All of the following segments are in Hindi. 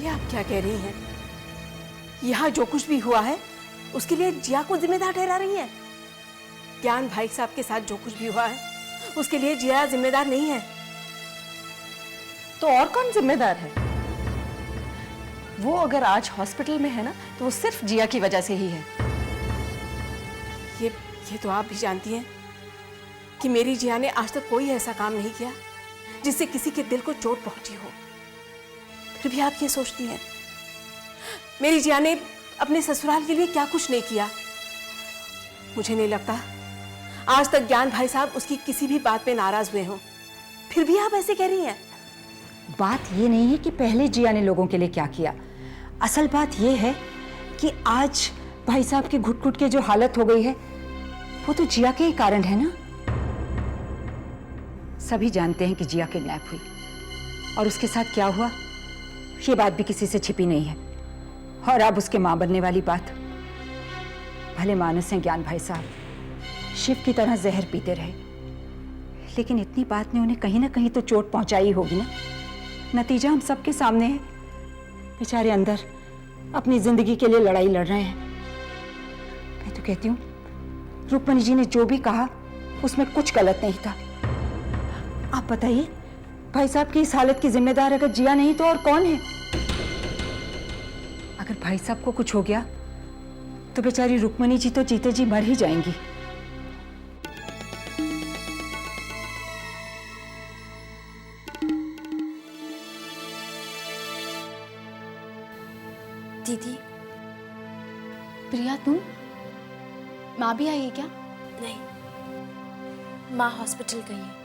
ये आप क्या कह रही हैं? यहाँ जो कुछ भी हुआ है उसके लिए जिया को जिम्मेदार ठहरा रही हैं? ज्ञान भाई साहब के साथ जो कुछ भी हुआ है उसके लिए जिया जिम्मेदार नहीं है। तो और कौन जिम्मेदार है? वो अगर आज हॉस्पिटल में है ना तो वो सिर्फ जिया की वजह से ही है। ये तो आप भी जानती हैं कि मेरी जिया ने आज तक कोई ऐसा काम नहीं किया जिससे किसी के दिल को चोट पहुंची हो। फिर भी आप ये सोचती हैं मेरी जिया ने अपने ससुराल के लिए क्या कुछ नहीं किया। मुझे नहीं लगता आज तक ज्ञान भाई साहब उसकी किसी भी बात पे नाराज हुए हों। फिर भी आप ऐसे कह रही हैं। बात ये नहीं है कि पहले जिया ने लोगों के लिए क्या किया, असल बात ये है कि आज भाई साहब की घुट-घुट के जो हालत हो गई है वो तो जिया के ही कारण है ना। सभी जानते हैं कि जिया किडनैप हुई और उसके साथ क्या हुआ ये बात भी किसी से छिपी नहीं है। और अब उसके मां बनने वाली बात, भले मानस हैं ज्ञान भाई साहब, शिव की तरह जहर पीते रहे, लेकिन इतनी बात ने उन्हें कहीं ना कहीं तो चोट पहुंचाई होगी ना। नतीजा हम सबके सामने है। बेचारे अंदर अपनी जिंदगी के लिए लड़ाई लड़ रहे हैं। मैं तो कहती हूँ रुक्मणी जी ने जो भी कहा उसमें कुछ गलत नहीं था। आप बताइए भाई साहब की इस हालत की जिम्मेदार अगर जिया नहीं तो और कौन है? अगर भाई साहब को कुछ हो गया तो बेचारी रुक्मणी जी तो जीते जी मर ही जाएंगी। दीदी, प्रिया तुम? माँ भी आई है क्या? नहीं, माँ हॉस्पिटल गई है।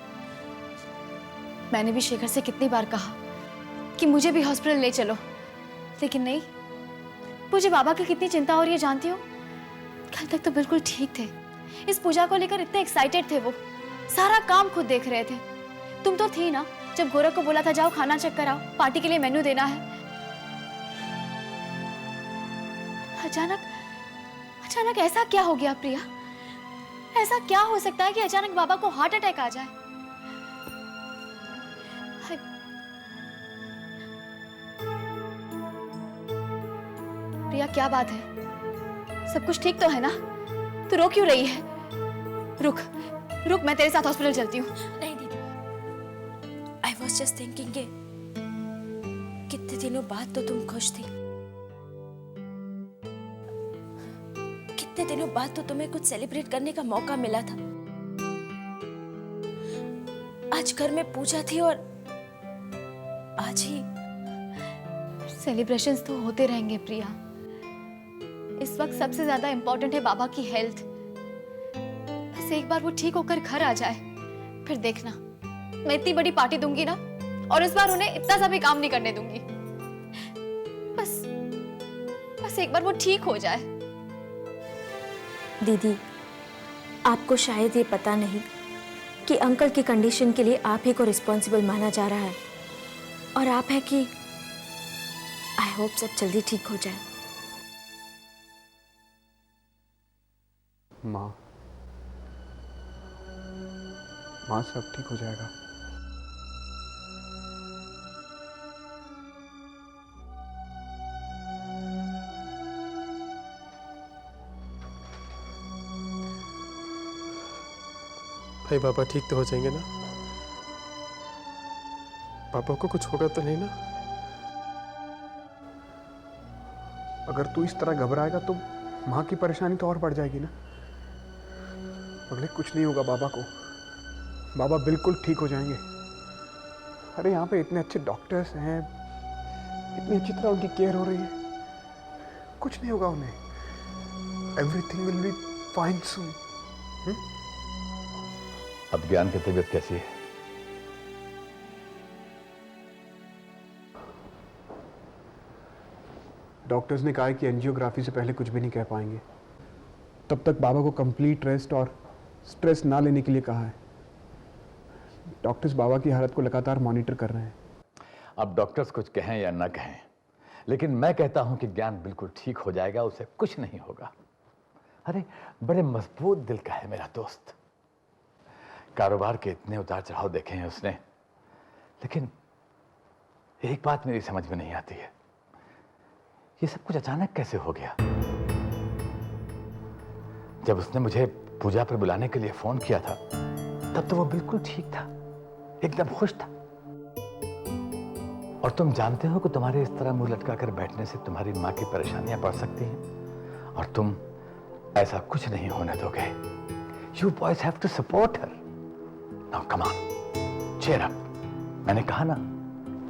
मैंने भी शेखर से कितनी बार कहा कि मुझे भी हॉस्पिटल ले चलो, लेकिन नहीं। मुझे बाबा की कितनी चिंता हो रही है जानती हो? कल तक तो बिल्कुल ठीक थे, इस पूजा को लेकर इतने एक्साइटेड थे, वो सारा काम खुद देख रहे थे। तुम तो थी ना जब गोरख को बोला था जाओ खाना चेक कराओ, पार्टी के लिए मेन्यू देना है। अचानक ऐसा क्या हो गया प्रिया? ऐसा क्या हो सकता है कि अचानक बाबा को हार्ट अटैक आ जाए? प्रिया क्या बात है? सब कुछ ठीक तो है ना? तू रो क्यों रही है? रुक, मैं तेरे साथ हॉस्पिटल चलती हूँ। नहीं दीदी, आई वॉज जस्ट थिंकिंग के कितने दिनों बाद तो तुम खुश थी, कितने दिनों बाद तो तुम्हें कुछ सेलिब्रेट करने का मौका मिला था। आज घर में पूजा थी और आज ही सेलिब्रेशंस तो होते रहेंगे प्रिया। इस वक्त सबसे ज्यादा इंपॉर्टेंट है बाबा की हेल्थ। बस एक बार वो ठीक होकर घर आ जाए, फिर देखना मैं इतनी बड़ी पार्टी दूंगी ना, और इस बार उन्हें इतना सा भी काम नहीं करने दूंगी। बस एक बार वो ठीक हो जाए। दीदी, आपको शायद ये पता नहीं कि अंकल की कंडीशन के लिए आप ही को रिस्पॉन्सिबल माना जा रहा है, और आप है कि आई होप सब जल्दी ठीक हो जाए। माँ सब ठीक हो जाएगा। भाई पापा ठीक तो हो जाएंगे ना? पापा को कुछ होगा तो नहीं ना? अगर तू इस तरह घबराएगा तो माँ की परेशानी तो और बढ़ जाएगी ना। अगले कुछ नहीं होगा बाबा को, बाबा बिल्कुल ठीक हो जाएंगे। अरे यहाँ पे इतने अच्छे डॉक्टर्स हैं, इतनी अच्छी तरह उनकी केयर हो रही है, कुछ नहीं होगा उन्हें। एवरीथिंग विल बी फाइन सून। अब ज्ञान की तबीयत कैसी है? डॉक्टर्स ने कहा है कि एंजियोग्राफी से पहले कुछ भी नहीं कह पाएंगे। तब तक बाबा को कंप्लीट रेस्ट और स्ट्रेस ना लेने के लिए कहा है। डॉक्टर्स बाबा की हालत को लगातार मॉनिटर कर रहे हैं। अब डॉक्टर्स कुछ कहें या ना कहें, लेकिन मैं कहता हूं कि ज्ञान बिल्कुल ठीक हो जाएगा, उसे कुछ नहीं होगा। अरे बड़े मजबूत दिल का है मेरा दोस्त। कारोबार के इतने उतार चढ़ाव देखे हैं उसने, लेकिन एक बात मेरी समझ में नहीं आती है ये सब कुछ अचानक कैसे हो गया? जब उसने मुझे पूजा पर बुलाने के लिए फोन किया था तब तो वो बिल्कुल ठीक था, एकदम खुश था। और तुम जानते हो कि तुम्हारे इस तरह मुंह लटका कर बैठने से तुम्हारी माँ की परेशानियां बढ़ सकती हैं, और तुम ऐसा कुछ नहीं होने दोगे। You boys have to support her. Now come on, cheer up. मैंने कहा ना,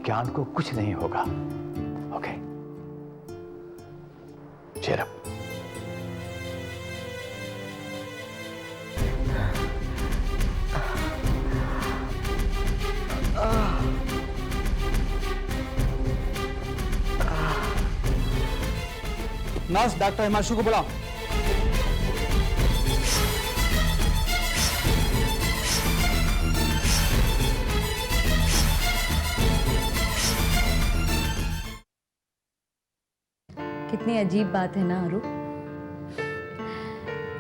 ज्ञान को कुछ नहीं होगा। Okay? Cheer up. Nurse doctor Himanshu को बुलाओ। कितनी अजीब बात है ना अरु।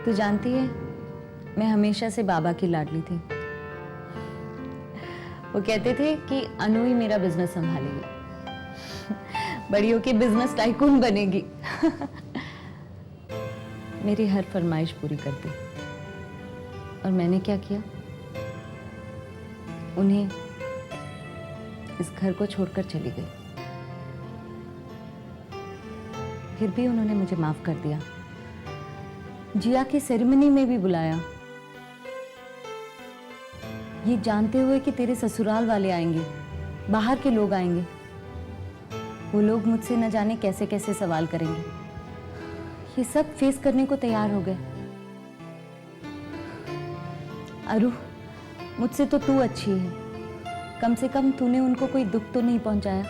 तू जानती है, मैं हमेशा से बाबा की लाडली थी। वो कहते थे कि अनु ही मेरा बिजनेस संभालेगी, बड़ी होके बिजनेस टाइकून बनेगी। मेरी हर फरमाइश पूरी कर दी। और मैंने क्या किया? उन्हें इस घर को छोड़कर चली गई। फिर भी उन्होंने मुझे माफ कर दिया, जिया की सेरेमनी में भी बुलाया, ये जानते हुए कि तेरे ससुराल वाले आएंगे, बाहर के लोग आएंगे। वो लोग मुझसे न जाने कैसे कैसे सवाल करेंगे। ये सब फेस करने को तैयार हो गए। अरु, मुझसे तो तू अच्छी है, कम से कम तूने उनको कोई दुख तो नहीं पहुंचाया।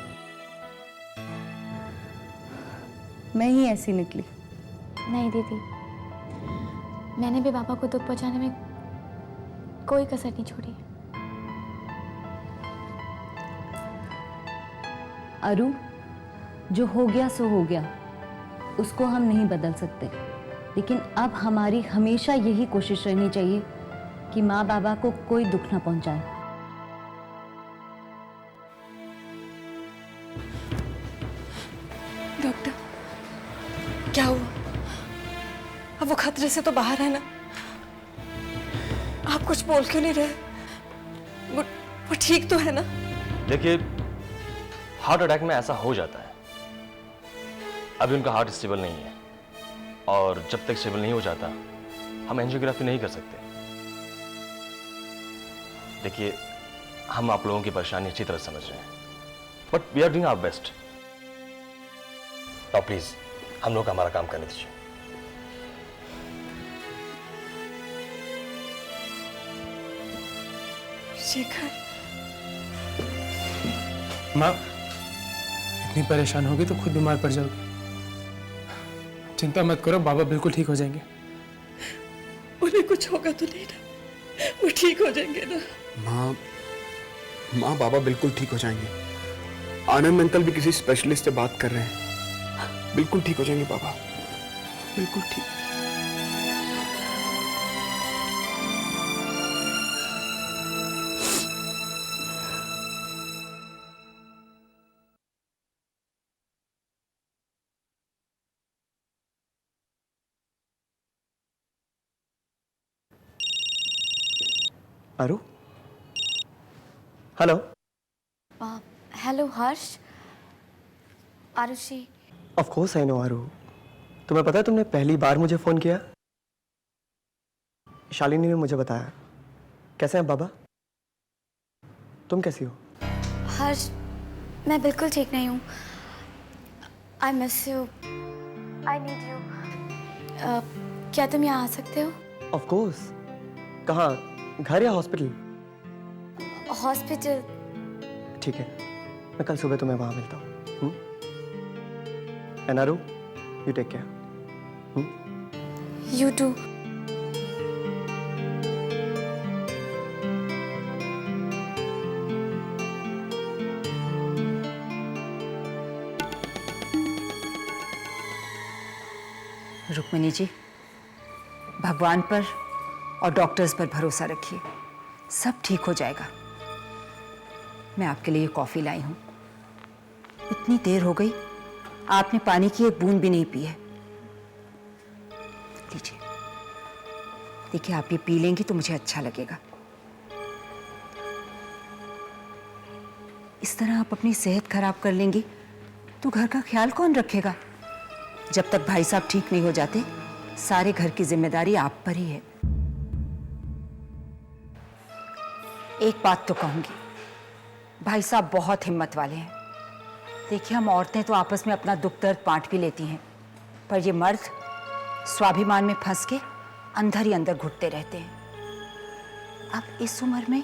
मैं ही ऐसी निकली। नहीं दीदी, मैंने भी पापा को दुख पहुंचाने में कोई कसर नहीं छोड़ी। अरु, जो हो गया सो हो गया, उसको हम नहीं बदल सकते। लेकिन अब हमारी हमेशा यही कोशिश रहनी चाहिए कि माँ बाबा को कोई दुख ना पहुंचाए। डॉक्टर, क्या हुआ? अब वो खतरे से तो बाहर है ना? आप कुछ बोल क्यों नहीं रहे? वो ठीक तो है ना? देखिए, हार्ट अटैक में ऐसा हो जाता है। अभी उनका हार्ट स्टेबल नहीं है, और जब तक स्टेबल नहीं हो जाता हम एंजियोग्राफी नहीं कर सकते। देखिए, हम आप लोगों की परेशानी अच्छी तरह समझ रहे हैं, but we are doing our best. Now please हम लोग हमारा काम करने दीजिए। शेखर, माँ इतनी परेशान होगी तो खुद बीमार पड़ जाओगी। चिंता मत करो, बाबा बिल्कुल ठीक हो जाएंगे। उन्हें कुछ होगा तो नहीं ना? वो ठीक हो जाएंगे ना? माँ बाबा बिल्कुल ठीक हो जाएंगे। आनंद अंकल भी किसी स्पेशलिस्ट से बात कर रहे हैं, बिल्कुल ठीक हो जाएंगे बाबा, बिल्कुल ठीक। Aru, hello. Hello Harsh. Arushi. Of course I know Aru. तुम्हें पता है तुमने पहली बार मुझे फोन किया? शालिनी ने मुझे बताया। कैसे हैं बाबा? तुम कैसी हो? हर्ष, मैं बिल्कुल ठीक नहीं हूँ। I miss you, I need you. क्या तुम यहाँ आ सकते हो? Of course. कहाँ, घर या हॉस्पिटल? हॉस्पिटल। ठीक है, मैं कल सुबह तुम्हें वहां मिलता हूँ। एंड अरु, you take care. You too. Rukmini ji, भगवान पर और डॉक्टर्स पर भरोसा रखिए, सब ठीक हो जाएगा। मैं आपके लिए कॉफी लाई हूं। इतनी देर हो गई, आपने पानी की एक बूंद भी नहीं पी है। लीजिए, देखिए आप ये पी लेंगी तो मुझे अच्छा लगेगा। इस तरह आप अपनी सेहत खराब कर लेंगी तो घर का ख्याल कौन रखेगा? जब तक भाई साहब ठीक नहीं हो जाते, सारे घर की जिम्मेदारी आप पर ही है। एक बात तो कहूंगी, भाई साहब बहुत हिम्मत वाले हैं। देखिए, हम औरतें तो आपस में अपना दुख दर्द बांट भी लेती हैं, पर ये मर्द स्वाभिमान में फंस के अंदर ही अंदर घुटते रहते हैं। अब इस उम्र में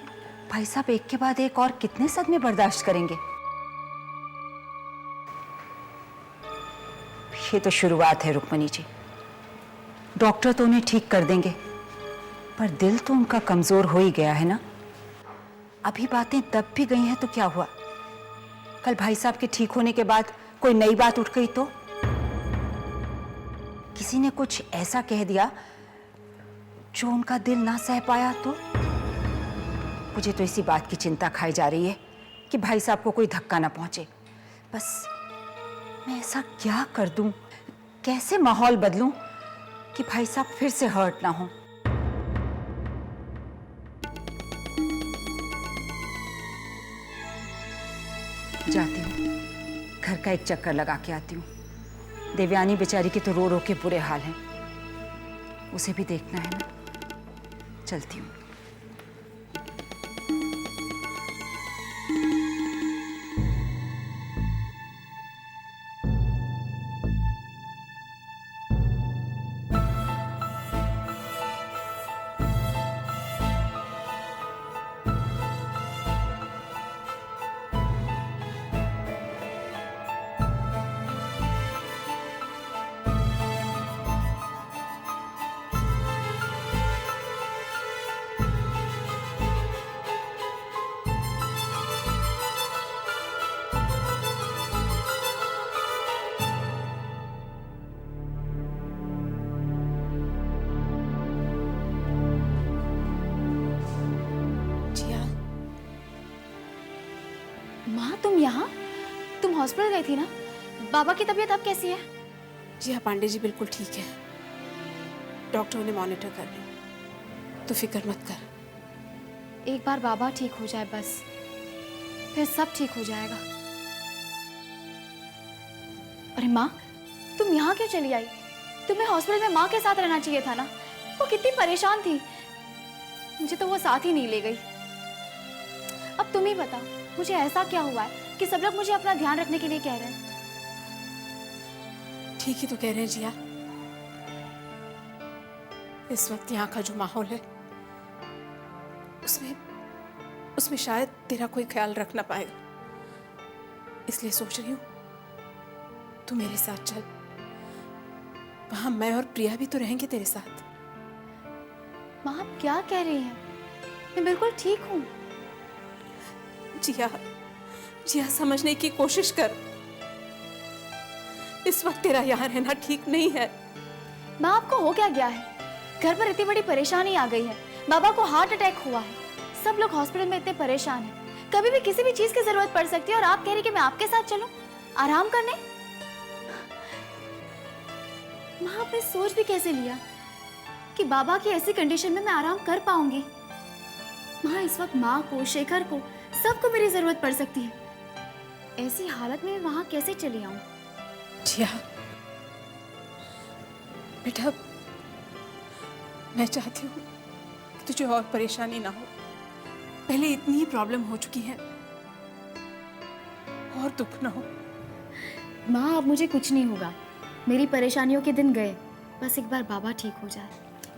भाई साहब एक के बाद एक और कितने सदमे बर्दाश्त करेंगे? ये तो शुरुआत है रुक्मणी जी। डॉक्टर तो उन्हें ठीक कर देंगे, पर दिल तो उनका कमजोर हो ही गया है ना। अभी बातें दब भी गई हैं तो क्या हुआ? कल भाई साहब के ठीक होने के बाद कोई नई बात उठ गई तो? किसी ने कुछ ऐसा कह दिया जो उनका दिल ना सह पाया तो? मुझे तो इसी बात की चिंता खाई जा रही है कि भाई साहब को कोई धक्का ना पहुंचे। बस मैं ऐसा क्या कर दूं, कैसे माहौल बदलूं कि भाई साहब फिर से हर्ट ना हो। जाती हूँ, घर का एक चक्कर लगा के आती हूँ। देवयानी बेचारी के तो रो रो के बुरे हाल हैं, उसे भी देखना है ना। चलती हूँ। माँ, तुम यहाँ? तुम हॉस्पिटल गई थी ना? बाबा की तबीयत अब कैसी है? जी हाँ पांडे जी, बिल्कुल ठीक है। डॉक्टर उन्हें मॉनिटर कर रहे हैं, तो फिक्र मत कर। एक बार बाबा ठीक हो जाए बस, फिर सब ठीक हो जाएगा। अरे माँ, तुम यहाँ क्यों चली आई? तुम्हें हॉस्पिटल में माँ के साथ रहना चाहिए था ना। वो कितनी परेशान थी, मुझे तो वो साथ ही नहीं ले गई। अब तुम ही बता, मुझे ऐसा क्या हुआ है कि सब लोग मुझे अपना ध्यान रखने के लिए कह रहे हैं? ठीक ही तो कह रहे हैं जिया। इस वक्त यहाँ का जो माहौल है उसमें शायद तेरा कोई ख्याल रख ना पाएगा। इसलिए सोच रही हूँ तू मेरे साथ चल, वहां मैं और प्रिया भी तो रहेंगे तेरे साथ। माँ, आप क्या कह रही हैं? मैं बिल्कुल ठीक हूँ। जिया समझने की कोशिश कर। इस वक्त तेरा यहाँ रहना ठीक नहीं है। माँ, आपको हो क्या गया है? घर पर इतनी बड़ी परेशानी आ गई है। बाबा को हार्ट अटैक हुआ है, सब लोग हॉस्पिटल में इतने परेशान हैं। कभी भी किसी भी चीज की जरूरत पड़ सकती है और आप कह रही कि मैं आपके साथ चलूं आराम करने? माँ, आपने सोच भी कैसे लिया कि बाबा की ऐसी कंडीशन में मैं आराम कर पाऊंगी? माँ, इस वक्त माँ को, शेखर को, सबको मेरी जरूरत पड़ सकती है। ऐसी हालत में मैं वहां कैसे चली आऊं? जिया बेटा, मैं चाहती हूँ कि तुझे और परेशानी ना हो। पहले इतनी प्रॉब्लम हो चुकी है, और दुख ना हो। माँ, अब मुझे कुछ नहीं होगा। मेरी परेशानियों के दिन गए, बस एक बार बाबा ठीक हो जाए,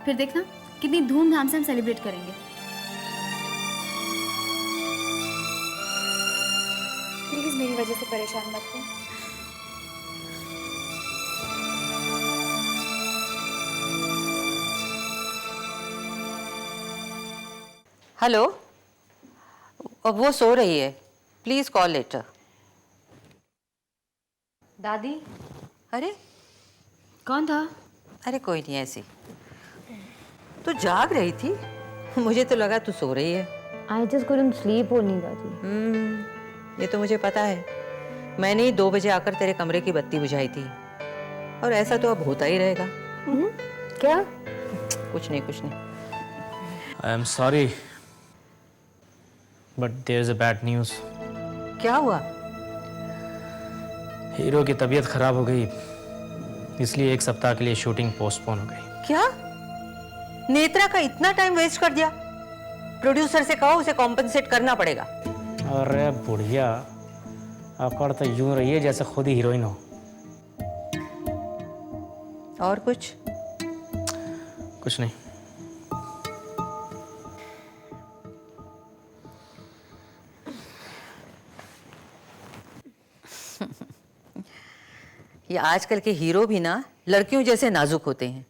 फिर देखना कितनी धूमधाम से हम सेलिब्रेट करेंगे। प्लीज मेरी वजह से परेशान मत हो। हेलो, वो सो रही है, प्लीज कॉल लेटर। दादी, अरे कौन था? अरे कोई नहीं, ऐसी। तू जाग रही थी, मुझे तो लगा तू सो रही है। I just couldn't sleep only दादी। ये तो मुझे पता है, मैंने ही 2 बजे आकर तेरे कमरे की बत्ती बुझाई थी, और ऐसा तो अब होता ही रहेगा। क्या? कुछ नहीं। I am sorry but there is a bad news. क्या हुआ? हीरो की तबीयत खराब हो गई, इसलिए 1 सप्ताह के लिए शूटिंग पोस्टपोन हो गई। क्या? नेत्रा का इतना टाइम वेस्ट कर दिया? प्रोड्यूसर से कहो, उसे कॉम्पेंसेट करना पड़ेगा। अरे बुढ़िया, अकड़ तो यूं रही है जैसे खुद ही हीरोइन हो। और कुछ नहीं। ये आजकल के हीरो भी ना लड़कियों जैसे नाजुक होते हैं,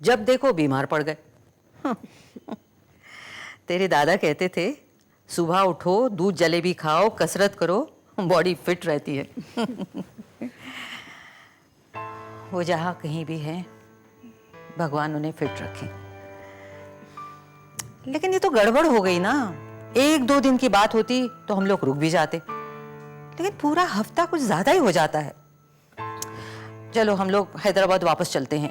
जब देखो बीमार पड़ गए। तेरे दादा कहते थे सुबह उठो, दूध जलेबी खाओ, कसरत करो, बॉडी फिट रहती है। वो जहाँ कहीं भी है, भगवान उन्हें फिट रखे। लेकिन ये तो गड़बड़ हो गई ना। 1-2 दिन की बात होती तो हम लोग रुक भी जाते, लेकिन पूरा हफ्ता कुछ ज्यादा ही हो जाता है। चलो हम लोग हैदराबाद वापस चलते हैं।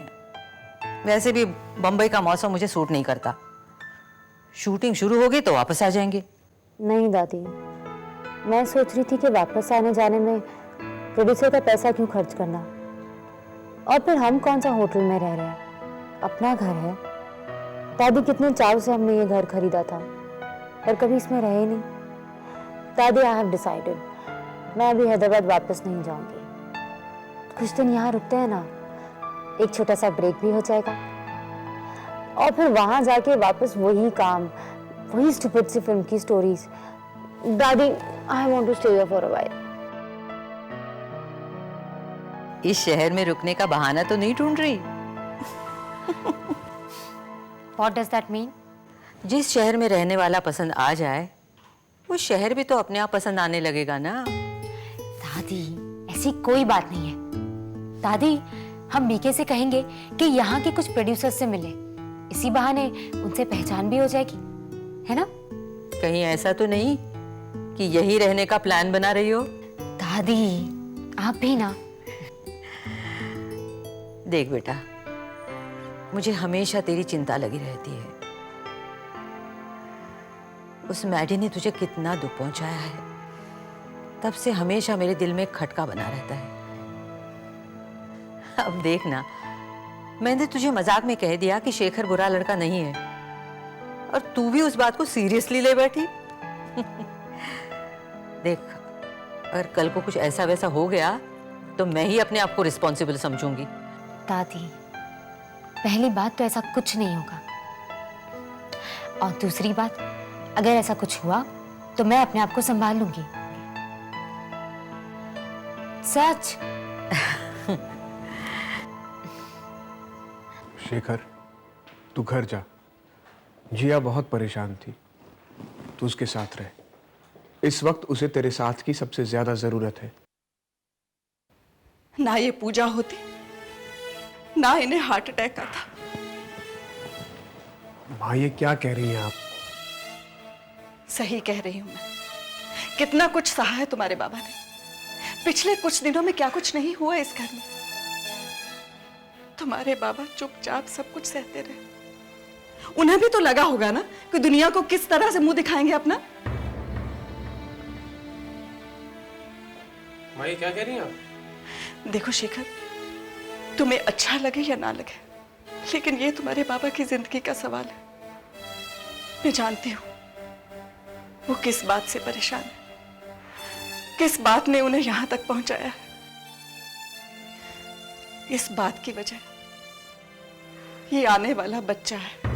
वैसे भी बंबई का मौसम मुझे सूट नहीं करता। शूटिंग शुरू होगी तो वापस आ जाएंगे। नहीं दादी, मैं सोच रही थी कि वापस आने जाने में प्रोड्यूसर का पैसा क्यों खर्च करना, और फिर हम कौन सा होटल में रह रहे हैं, अपना घर है। दादी कितने चाव से हमने ये घर खरीदा था, पर कभी इसमें रहे नहीं। दादी, आई हैव डिसाइडेड, मैं अभी हैदराबाद वापस नहीं जाऊंगी। कुछ दिन यहाँ रुकते हैं ना, एक छोटा सा ब्रेक भी हो जाएगा, और फिर वहां जाके वापस वही काम, वही स्टूपिड सी फिल्म की स्टोरीज। दादी, I want to stay here for a while. इस शहर में रुकने का बहाना तो नहीं ढूंढ रही? What does that mean? जिस शहर में रहने वाला पसंद आ जाए, वो शहर भी तो अपने आप पसंद आने लगेगा ना। दादी, ऐसी कोई बात नहीं है। दादी, हम मीके से कहेंगे कि यहाँ के कुछ प्रोड्यूसर से मिले, इसी बहाने उनसे पहचान भी हो जाएगी, है ना? कहीं ऐसा तो नहीं कि यही रहने का प्लान बना रही हो? दादी, आप भी ना। देख बेटा, मुझे हमेशा तेरी चिंता लगी रहती है। उस मैडी ने तुझे कितना दुख पहुंचाया है, तब से हमेशा मेरे दिल में खटका बना रहता है। अब देखना, मैंने तुझे मजाक में कह दिया कि शेखर बुरा लड़का नहीं है, और तू भी उस बात को सीरियसली ले बैठी। देख, अगर कल को कुछ ऐसा वैसा हो गया तो मैं ही अपने आप को रिस्पॉन्सिबल समझूंगी। दादी, पहली बात तो ऐसा कुछ नहीं होगा, और दूसरी बात, अगर ऐसा कुछ हुआ तो मैं अपने आप को संभाल लूंगी। सच। शेखर, तू घर जा। जिया बहुत परेशान थी, तू उसके साथ रह। इस वक्त उसे तेरे साथ की सबसे ज्यादा जरूरत है। ना ये पूजा होती, ना इन्हें हार्ट अटैक आता। माँ, ये क्या कह रही हैं आप? सही कह रही हूं मैं। कितना कुछ सहा है तुम्हारे बाबा ने। पिछले कुछ दिनों में क्या कुछ नहीं हुआ इस घर में। तुम्हारे बाबा चुपचाप सब कुछ सहते रहे। उन्हें भी तो लगा होगा ना कि दुनिया को किस तरह से मुंह दिखाएंगे अपना। माई, क्या कह रही हैं आप? देखो शेखर, तुम्हें अच्छा लगे या ना लगे, लेकिन ये तुम्हारे बाबा की जिंदगी का सवाल है। मैं जानती हूं वो किस बात से परेशान है, किस बात ने उन्हें यहां तक पहुंचाया है। इस बात की वजह ये आने वाला बच्चा है।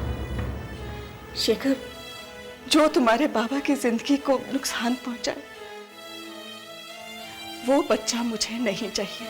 शेखर, जो तुम्हारे बाबा की जिंदगी को नुकसान पहुंचाए, वो बच्चा मुझे नहीं चाहिए।